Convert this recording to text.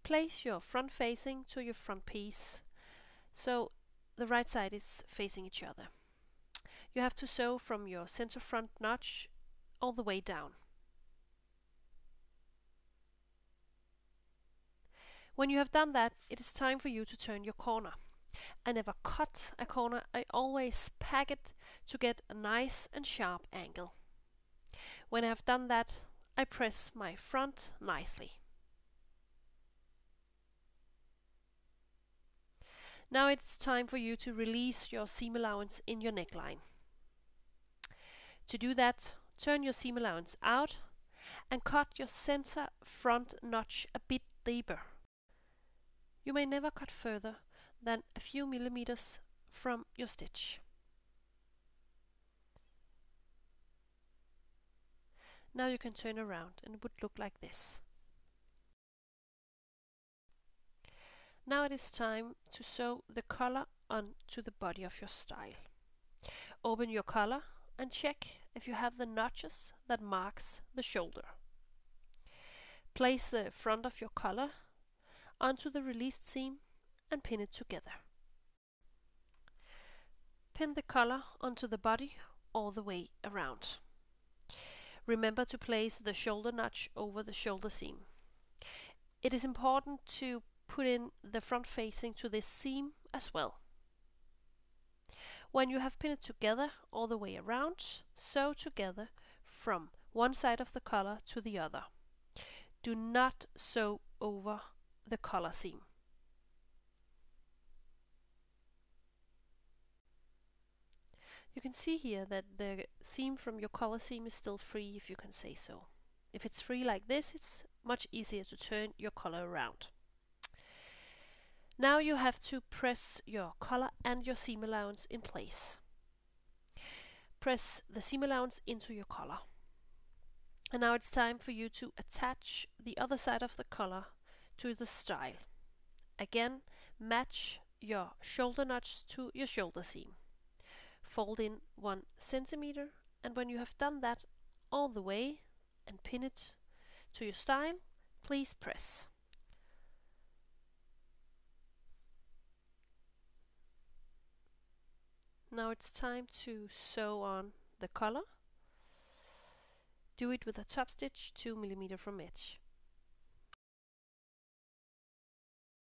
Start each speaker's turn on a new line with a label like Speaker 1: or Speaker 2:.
Speaker 1: Place your front facing to your front piece, so the right side is facing each other. You have to sew from your center front notch all the way down. When you have done that, it is time for you to turn your corner. I never cut a corner, I always pack it to get a nice and sharp angle. When I have done that, I press my front nicely. Now it's time for you to release your seam allowance in your neckline. To do that, turn your seam allowance out and cut your center front notch a bit deeper. You may never cut further than a few millimeters from your stitch. Now you can turn around and it would look like this. Now it is time to sew the collar onto the body of your style. Open your collar and check if you have the notches that marks the shoulder. Place the front of your collar onto the released seam and pin it together. Pin the collar onto the body all the way around. Remember to place the shoulder notch over the shoulder seam. It is important to put in the front facing to this seam as well. When you have pinned it together all the way around, sew together from one side of the collar to the other. Do not sew over the collar seam. You can see here that the seam from your collar seam is still free, if you can say so. If it's free like this, it's much easier to turn your collar around. Now you have to press your collar and your seam allowance in place. Press the seam allowance into your collar. And now it's time for you to attach the other side of the collar to the style. Again, match your shoulder notch to your shoulder seam. Fold in 1 centimeter, and when you have done that all the way and pin it to your style, please press. Now it's time to sew on the collar. Do it with a top stitch 2 mm from edge.